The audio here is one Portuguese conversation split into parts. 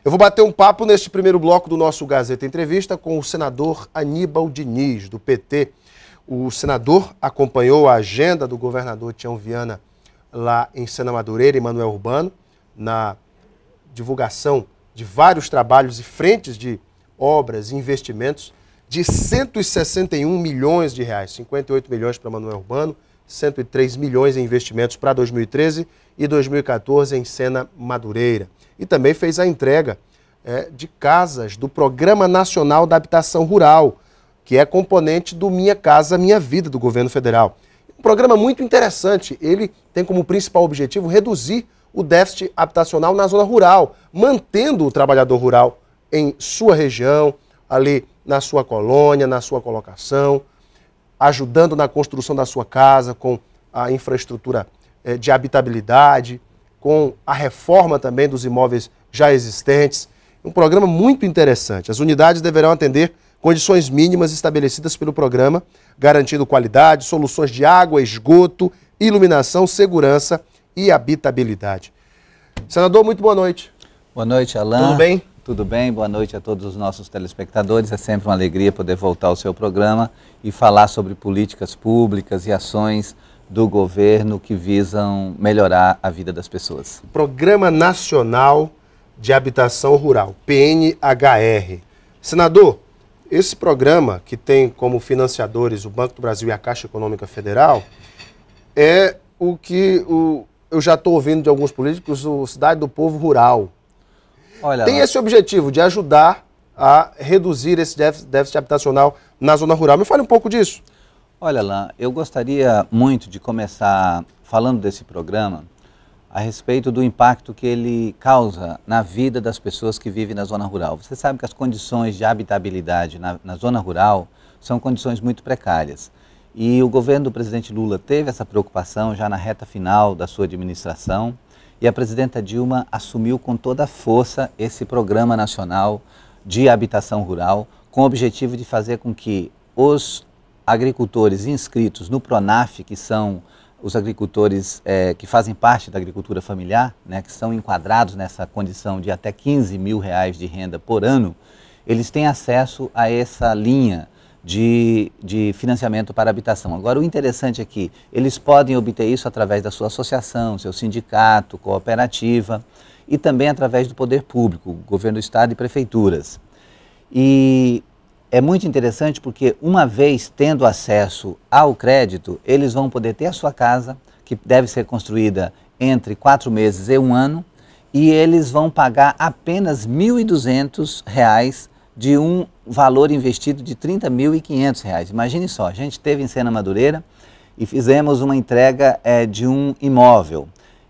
Eu vou bater um papo neste primeiro bloco do nosso Gazeta Entrevista com o senador Aníbal Diniz, do PT. O senador acompanhou a agenda do governador Tião Viana lá em Sena Madureira e Manoel Urbano, na divulgação de vários trabalhos e frentes de obras e investimentos de 161 milhões de reais, 58 milhões para Manoel Urbano, 103 milhões em investimentos para 2013 e 2014 em Sena Madureira. E também fez a entrega de casas do Programa Nacional da Habitação Rural, que é componente do Minha Casa Minha Vida do governo federal. Um programa muito interessante. Ele tem como principal objetivo reduzir o déficit habitacional na zona rural, mantendo o trabalhador rural em sua região, ali na sua colônia, na sua colocação, ajudando na construção da sua casa, com a infraestrutura de habitabilidade, com a reforma também dos imóveis já existentes. Um programa muito interessante. As unidades deverão atender condições mínimas estabelecidas pelo programa, garantindo qualidade, soluções de água, esgoto, iluminação, segurança e habitabilidade. Senador, muito boa noite. Boa noite, Alain. Tudo bem? Tudo bem, boa noite a todos os nossos telespectadores. É sempre uma alegria poder voltar ao seu programa e falar sobre políticas públicas e ações do governo que visam melhorar a vida das pessoas. Programa Nacional de Habitação Rural, PNHR. Senador, esse programa, que tem como financiadores o Banco do Brasil e a Caixa Econômica Federal, é o que eu já estou ouvindo de alguns políticos, o Cidade do Povo Rural. Olha, tem esse objetivo de ajudar a reduzir esse déficit habitacional na zona rural. Me fale um pouco disso. Olha, Alain, eu gostaria muito de começar falando desse programa a respeito do impacto que ele causa na vida das pessoas que vivem na zona rural. Você sabe que as condições de habitabilidade na zona rural são condições muito precárias. E o governo do presidente Lula teve essa preocupação já na reta final da sua administração e a presidenta Dilma assumiu com toda a força esse Programa Nacional de Habitação Rural com o objetivo de fazer com que os agricultores inscritos no PRONAF, que são os agricultores que fazem parte da agricultura familiar, né, que são enquadrados nessa condição de até 15 mil reais de renda por ano, eles têm acesso a essa linha de financiamento para habitação. Agora, o interessante é que eles podem obter isso através da sua associação, seu sindicato, cooperativa e também através do poder público, governo do estado e prefeituras. E é muito interessante porque, uma vez tendo acesso ao crédito, eles vão poder ter a sua casa, que deve ser construída entre 4 meses e 1 ano, e eles vão pagar apenas R$ 1.200 de um valor investido de R$ 30.500. Imagine só, a gente esteve em Sena Madureira e fizemos uma entrega de um imóvel.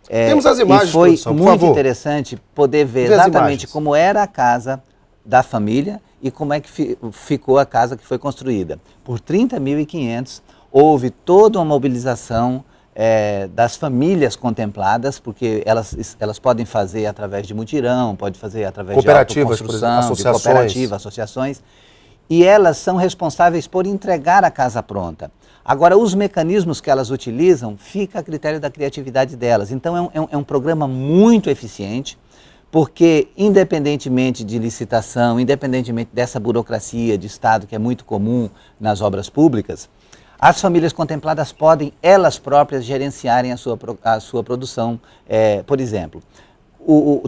Temos as imagens, e foi produção, por muito favor. interessante poder ver exatamente como era a casa da família e como é que ficou a casa que foi construída. Por R$ 30.500, houve toda uma mobilização das famílias contempladas, porque elas podem fazer através de mutirão, pode fazer através de autoconstrução, de cooperativa, associações, e elas são responsáveis por entregar a casa pronta. Agora, os mecanismos que elas utilizam fica a critério da criatividade delas. Então, é um programa muito eficiente, porque independentemente de licitação, independentemente dessa burocracia de Estado que é muito comum nas obras públicas, as famílias contempladas podem, elas próprias, gerenciarem a sua produção. Por exemplo,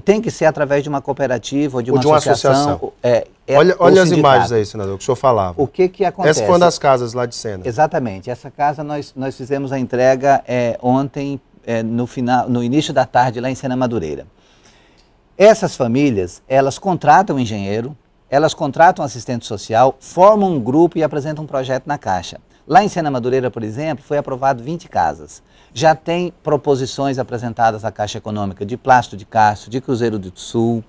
tem que ser através de uma cooperativa ou de uma associação. Olha as imagens aí, senador, que o senhor falava. O que acontece? Essa foi uma das casas lá de Sena. Exatamente. Essa casa nós fizemos a entrega ontem, no início da tarde, lá em Sena Madureira. Essas famílias, elas contratam um engenheiro, elas contratam um assistente social, formam um grupo e apresentam um projeto na Caixa. Lá em Sena Madureira, por exemplo, foi aprovado 20 casas. Já tem proposições apresentadas à Caixa Econômica de Plástico de Castro, de Cruzeiro do Sul,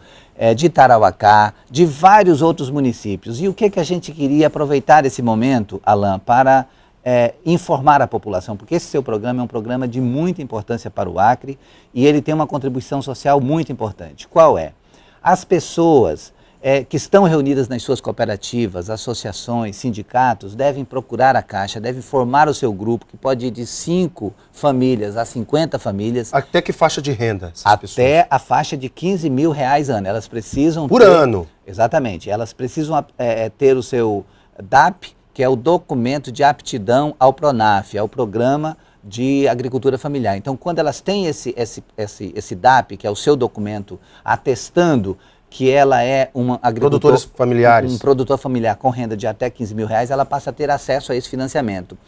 de Tarauacá, de vários outros municípios. E o que a gente queria aproveitar esse momento, Alain, para informar a população, porque esse seu programa é um programa de muita importância para o Acre e ele tem uma contribuição social muito importante. Qual é? As pessoas que estão reunidas nas suas cooperativas, associações, sindicatos, devem procurar a Caixa, devem formar o seu grupo, que pode ir de 5 famílias a 50 famílias. Até que faixa de renda? Até a faixa de R$15 mil ano. Elas precisam por ano? Exatamente. Elas precisam ter o seu DAP, que é o documento de aptidão ao PRONAF, ao Programa de Agricultura Familiar. Então, quando elas têm esse DAP, que é o seu documento atestando que ela é uma agricultora, um produtor familiar com renda de até R$15 mil, ela passa a ter acesso a esse financiamento.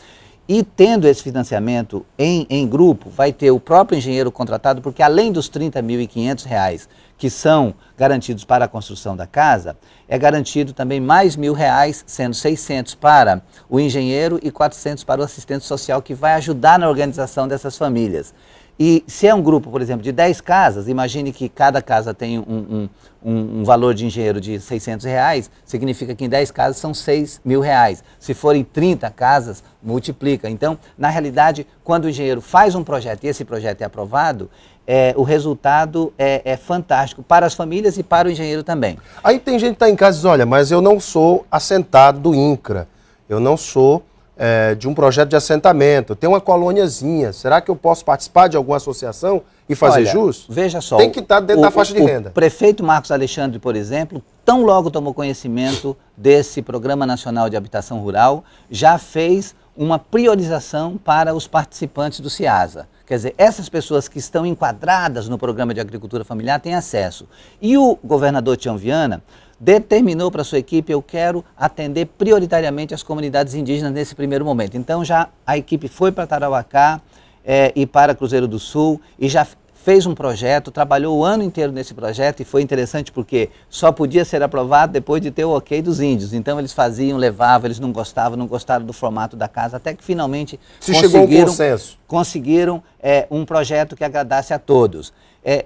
E tendo esse financiamento em grupo, vai ter o próprio engenheiro contratado, porque além dos R$30.500 que são garantidos para a construção da casa, é garantido também mais R$1.000, sendo 600 para o engenheiro e 400 para o assistente social, que vai ajudar na organização dessas famílias. E se é um grupo, por exemplo, de 10 casas, imagine que cada casa tem um valor de engenheiro de R$600, significa que em 10 casas são R$6 mil. Se forem 30 casas, multiplica. Então, na realidade, quando o engenheiro faz um projeto e esse projeto é aprovado, o resultado é fantástico para as famílias e para o engenheiro também. Aí tem gente que está em casa e diz, olha, mas eu não sou assentado do INCRA, eu não sou de um projeto de assentamento, tem uma colôniazinha, será que eu posso participar de alguma associação e fazer jus? Veja só. Tem que estar dentro da faixa de renda. O prefeito Marcos Alexandre, por exemplo, tão logo tomou conhecimento desse Programa Nacional de Habitação Rural, já fez uma priorização para os participantes do CIASA. Quer dizer, essas pessoas que estão enquadradas no Programa de Agricultura Familiar têm acesso. E o governador Tião Viana determinou para a sua equipe, eu quero atender prioritariamente as comunidades indígenas nesse primeiro momento. Então já a equipe foi para Tarauacá e para Cruzeiro do Sul e já fez um projeto, trabalhou o ano inteiro nesse projeto e foi interessante porque só podia ser aprovado depois de ter o ok dos índios. Então eles faziam, levavam, eles não gostaram do formato da casa, até que finalmente conseguiram um projeto que agradasse a todos.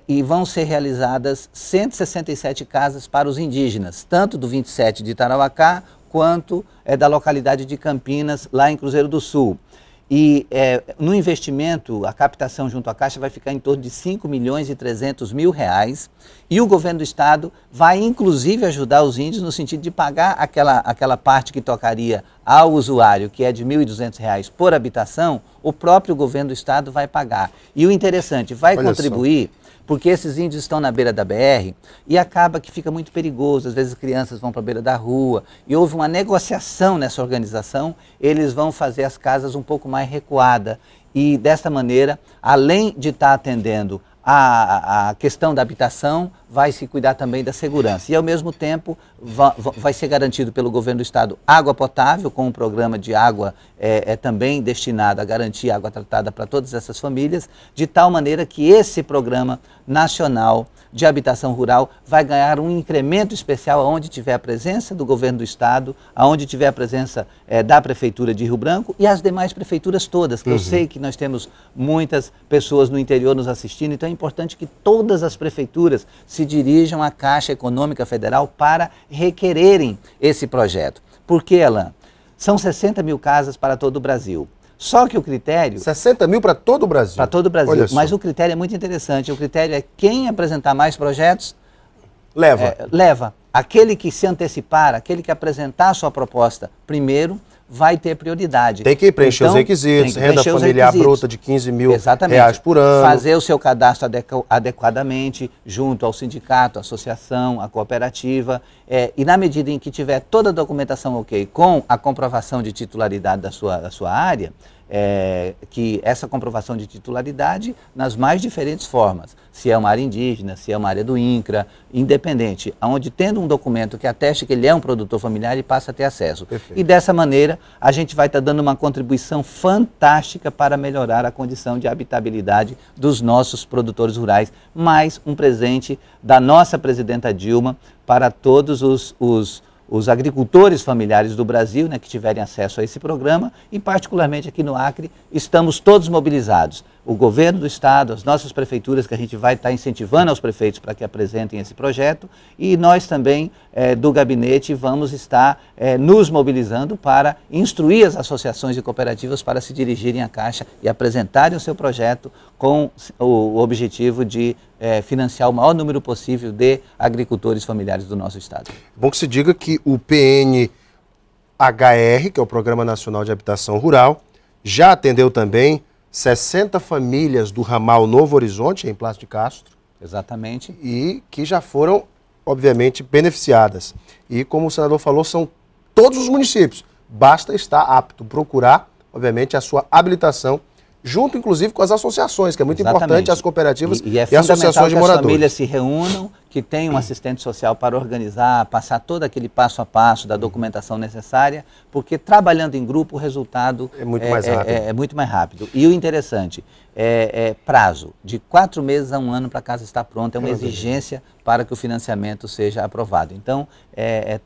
E vão ser realizadas 167 casas para os indígenas, tanto do 27 de Tarauacá, quanto da localidade de Campinas, lá em Cruzeiro do Sul. E no investimento, a captação junto à Caixa vai ficar em torno de R$5.300.000 e o governo do estado vai inclusive ajudar os índios no sentido de pagar aquela parte que tocaria ao usuário, que é de R$1.200 por habitação, o próprio governo do estado vai pagar. E o interessante, vai contribuir, porque esses índios estão na beira da BR e acaba que fica muito perigoso, às vezes as crianças vão para a beira da rua e houve uma negociação nessa organização, eles vão fazer as casas um pouco mais recuadas e desta maneira, além de estar atendendo a questão da habitação, vai se cuidar também da segurança. E ao mesmo tempo vai ser garantido pelo governo do estado água potável, com um programa de água também destinado a garantir água tratada para todas essas famílias, de tal maneira que esse programa nacional de habitação rural vai ganhar um incremento especial aonde tiver a presença do governo do estado, aonde tiver a presença da prefeitura de Rio Branco e as demais prefeituras todas, que eu sei que nós temos muitas pessoas no interior nos assistindo, então é importante que todas as prefeituras se dirijam à Caixa Econômica Federal para requererem esse projeto. Por quê, Alain? São 60 mil casas para todo o Brasil. Só que o critério... 60 mil para todo o Brasil? Para todo o Brasil, mas o critério é muito interessante. O critério é quem apresentar mais projetos... leva. Aquele que se antecipar, aquele que apresentar a sua proposta primeiro, vai ter prioridade. Tem que preencher os requisitos, renda familiar bruta de R$15 mil por ano. Fazer o seu cadastro adequadamente junto ao sindicato, à associação, à cooperativa. E na medida em que tiver toda a documentação ok, com a comprovação de titularidade da sua área, que essa comprovação de titularidade nas mais diferentes formas, se é uma área indígena, se é uma área do INCRA, independente, onde tendo um documento que ateste que ele é um produtor familiar, ele passa a ter acesso. Perfeito. E dessa maneira, a gente vai estar dando uma contribuição fantástica para melhorar a condição de habitabilidade dos nossos produtores rurais, mais um presente da nossa presidenta Dilma para todos os agricultores familiares do Brasil, que tiverem acesso a esse programa e particularmente aqui no Acre, estamos todos mobilizados. O governo do estado, as nossas prefeituras, que a gente vai estar incentivando aos prefeitos para que apresentem esse projeto e nós também do gabinete vamos estar nos mobilizando para instruir as associações e cooperativas para se dirigirem à Caixa e apresentarem o seu projeto com o objetivo de financiar o maior número possível de agricultores familiares do nosso estado. É bom que se diga que o PNHR, que é o Programa Nacional de Habitação Rural, já atendeu também 60 famílias do ramal Novo Horizonte, em Plácio de Castro. Exatamente. E que já foram, obviamente, beneficiadas. E como o senador falou, são todos os municípios. Basta estar apto, procurar, obviamente, a sua habilitação, junto, inclusive, com as associações, que é muito importante, as cooperativas e associações de moradores. Que as famílias se reúnam, que tenham um assistente social para organizar, passar todo aquele passo a passo da documentação necessária, porque trabalhando em grupo o resultado é muito mais rápido. É muito mais rápido. E o interessante, prazo de 4 meses a 1 ano para a casa estar pronta, é uma exigência para que o financiamento seja aprovado. Então,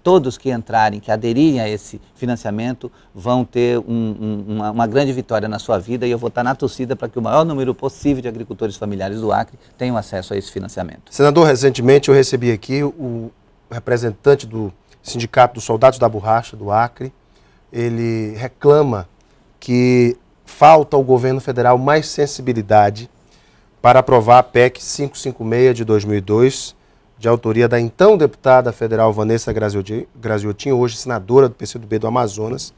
todos que entrarem, que aderirem a esse financiamento, vão ter uma grande vitória na sua vida, e eu vou estar na torcida para que o maior número possível de agricultores familiares do Acre tenham acesso a esse financiamento. Senador, recentemente eu recebi aqui o representante do Sindicato dos Soldados da Borracha do Acre. Ele reclama que falta ao governo federal mais sensibilidade para aprovar a PEC 556 de 2002, de autoria da então deputada federal Vanessa Graziotin, hoje senadora do PCdoB do Amazonas,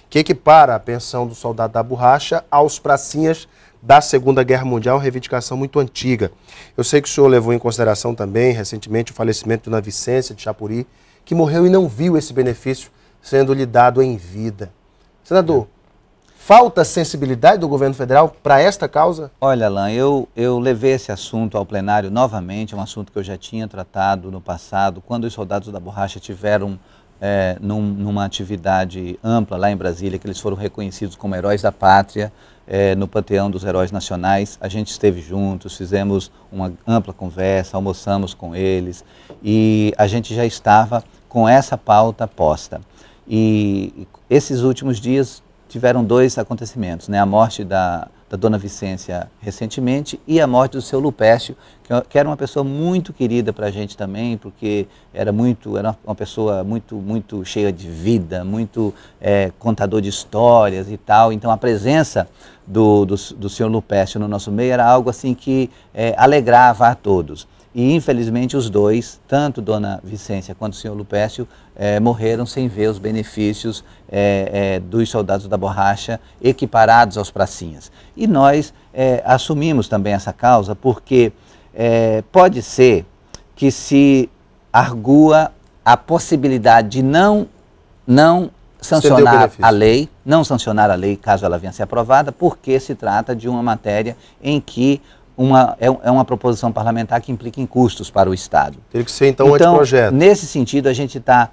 que equipara a pensão do soldado da borracha aos pracinhas da Segunda Guerra Mundial, reivindicação muito antiga. Eu sei que o senhor levou em consideração também, recentemente, o falecimento de Dona Vicência de Chapuri, que morreu e não viu esse benefício sendo lhe dado em vida. Senador, falta sensibilidade do governo federal para esta causa? Olha, Alain, eu levei esse assunto ao plenário novamente, é um assunto que eu já tinha tratado no passado, quando os soldados da borracha tiveram numa atividade ampla lá em Brasília, que eles foram reconhecidos como heróis da pátria, no Panteão dos Heróis Nacionais. A gente esteve juntos, fizemos uma ampla conversa, almoçamos com eles e a gente já estava com essa pauta posta. E esses últimos dias tiveram 2 acontecimentos, né? A morte da Dona Vicência recentemente e a morte do seu Lupécio, que era uma pessoa muito querida para a gente também, porque era uma pessoa muito cheia de vida, muito contador de histórias e tal. Então a presença do senhor Lupécio no nosso meio era algo assim que alegrava a todos. E infelizmente os 2, tanto Dona Vicência quanto o senhor Lupécio, morreram sem ver os benefícios dos soldados da borracha equiparados aos pracinhas. E nós assumimos também essa causa porque pode ser que se argua a possibilidade de não sancionar a lei, não sancionar a lei caso ela venha a ser aprovada, porque se trata de uma matéria em que é uma proposição parlamentar que implica em custos para o Estado. Teria que ser, então, um anteprojeto. Nesse sentido, a gente está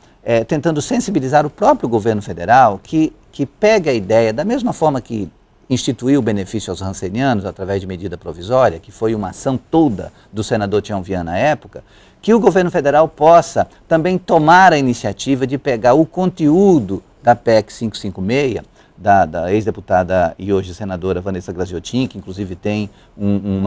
tentando sensibilizar o próprio governo federal que pegue a ideia, da mesma forma que instituiu o benefício aos rancenianos através de medida provisória, que foi uma ação toda do senador Tião Viana à época, que o governo federal possa também tomar a iniciativa de pegar o conteúdo da PEC 556, da ex-deputada e hoje senadora Vanessa Graziotin, que inclusive tem um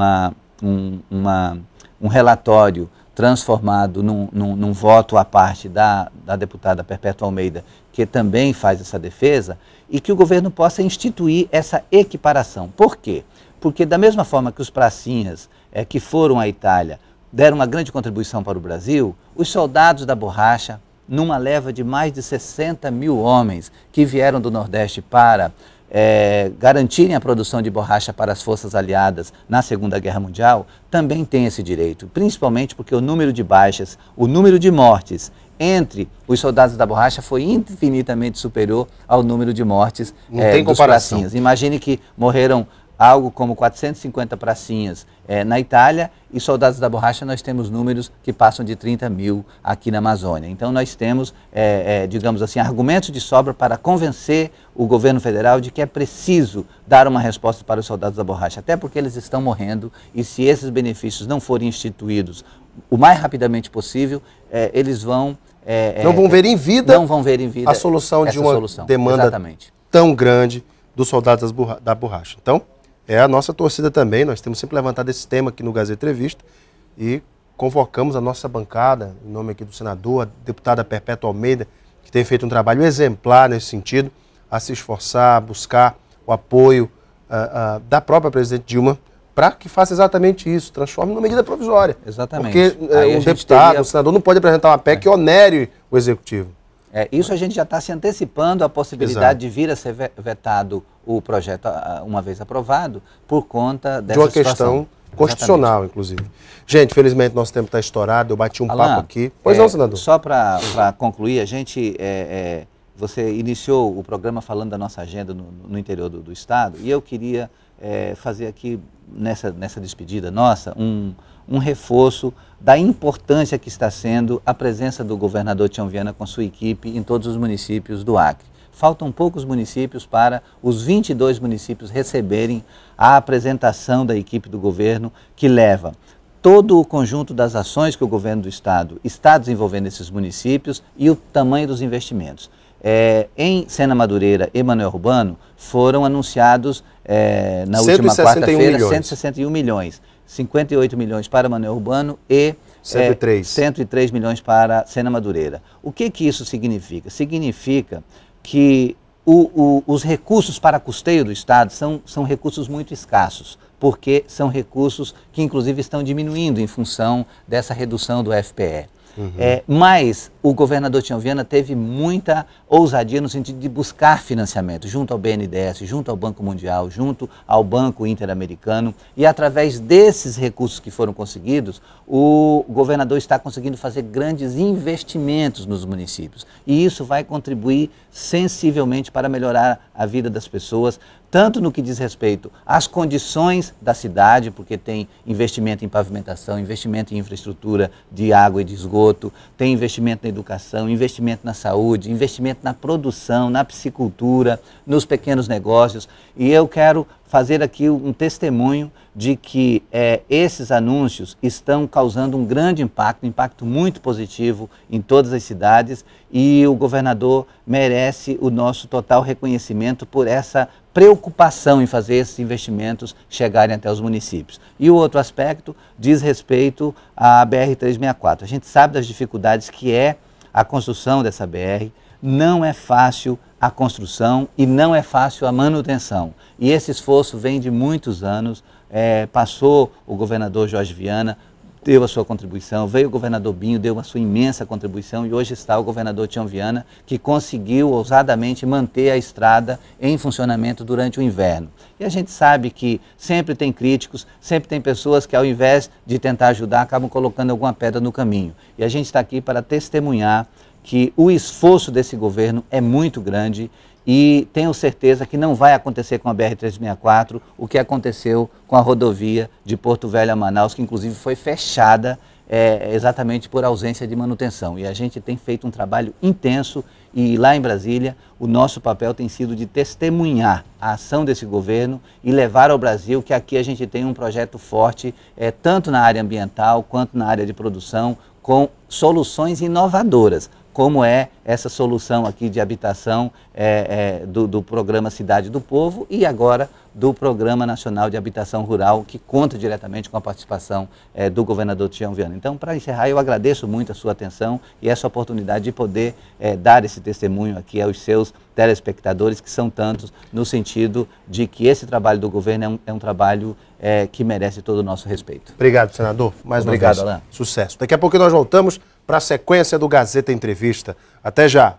relatório transformado num voto à parte da deputada Perpétua Almeida, que também faz essa defesa, e que o governo possa instituir essa equiparação. Por quê? Porque da mesma forma que os pracinhas que foram à Itália deram uma grande contribuição para o Brasil, os soldados da borracha, numa leva de mais de 60 mil homens que vieram do Nordeste para garantirem a produção de borracha para as forças aliadas na Segunda Guerra Mundial, também tem esse direito, principalmente porque o número de baixas, o número de mortes entre os soldados da borracha foi infinitamente superior ao número de mortes dos pracinhas. Imagine que morreram algo como 450 pracinhas na Itália, e soldados da borracha nós temos números que passam de 30 mil aqui na Amazônia. Então nós temos, digamos assim, argumentos de sobra para convencer o governo federal de que é preciso dar uma resposta para os soldados da borracha, até porque eles estão morrendo, e se esses benefícios não forem instituídos o mais rapidamente possível, eles vão... não vão ver em vida a solução de uma demanda tão grande dos soldados da borracha. Então, é a nossa torcida também, nós temos sempre levantado esse tema aqui no Gazeta Entrevista e convocamos a nossa bancada, em nome aqui do senador, a deputada Perpétua Almeida, que tem feito um trabalho exemplar nesse sentido, a se esforçar, buscar o apoio da própria presidente Dilma para que faça exatamente isso, transforme numa medida provisória. Exatamente. Porque um deputado, um senador não pode apresentar uma PEC que onere o executivo. Isso a gente já está se antecipando à possibilidade de vir a ser vetado o projeto, uma vez aprovado, por conta dessa situação. De uma questão constitucional, inclusive. Gente, felizmente nosso tempo está estourado, eu bati um papo aqui. Pois não, senador? Só para concluir, a gente, você iniciou o programa falando da nossa agenda no interior do Estado, e eu queria fazer aqui, nessa despedida nossa, um reforço da importância que está sendo a presença do governador Tião Viana com sua equipe em todos os municípios do Acre. Faltam poucos municípios para os 22 municípios receberem a apresentação da equipe do governo, que leva todo o conjunto das ações que o governo do Estado está desenvolvendo nesses municípios e o tamanho dos investimentos. Em Sena Madureira e Manoel Urbano foram anunciados na última quarta-feira 161 milhões. 58 milhões para Manoel Urbano e 103 milhões para Sena Madureira. O que isso significa? Significa que os recursos para custeio do Estado são recursos muito escassos, porque são recursos que inclusive estão diminuindo em função dessa redução do FPE. Mas o governador Tião Viana teve muita ousadia no sentido de buscar financiamento junto ao BNDES, junto ao Banco Mundial, junto ao Banco Interamericano, e através desses recursos que foram conseguidos, o governador está conseguindo fazer grandes investimentos nos municípios. E isso vai contribuir sensivelmente para melhorar a vida das pessoas, tanto no que diz respeito às condições da cidade, porque tem investimento em pavimentação, investimento em infraestrutura de água e de esgoto, tem investimento na educação, investimento na saúde, investimento na produção, na piscicultura, nos pequenos negócios. E eu quero fazer aqui um testemunho de que esses anúncios estão causando um grande impacto muito positivo em todas as cidades, e o governador merece o nosso total reconhecimento por essa preocupação em fazer esses investimentos chegarem até os municípios. E o outro aspecto diz respeito à BR-364. A gente sabe das dificuldades que é a construção dessa BR, não é fácil a construção e não é fácil a manutenção. E esse esforço vem de muitos anos, passou o governador Jorge Viana, deu a sua contribuição, veio o governador Binho, deu a sua imensa contribuição, e hoje está o governador Tião Viana, que conseguiu ousadamente manter a estrada em funcionamento durante o inverno. E a gente sabe que sempre tem críticos, sempre tem pessoas que, ao invés de tentar ajudar, acabam colocando alguma pedra no caminho. E a gente está aqui para testemunhar que o esforço desse governo é muito grande, e tenho certeza que não vai acontecer com a BR-364 o que aconteceu com a rodovia de Porto Velho a Manaus, que inclusive foi fechada exatamente por ausência de manutenção. E a gente tem feito um trabalho intenso, e lá em Brasília o nosso papel tem sido de testemunhar a ação desse governo e levar ao Brasil que aqui a gente tem um projeto forte, tanto na área ambiental quanto na área de produção, com soluções inovadoras, como é essa solução aqui de habitação do programa Cidade do Povo, e agora do Programa Nacional de Habitação Rural, que conta diretamente com a participação do governador Tião Viana. Então, para encerrar, eu agradeço muito a sua atenção e essa oportunidade de poder dar esse testemunho aqui aos seus telespectadores, que são tantos, no sentido de que esse trabalho do governo é um trabalho que merece todo o nosso respeito. Obrigado, senador. Mais uma vez. Obrigado, Alain. Sucesso. Daqui a pouco nós voltamos para a sequência do Gazeta Entrevista. Até já.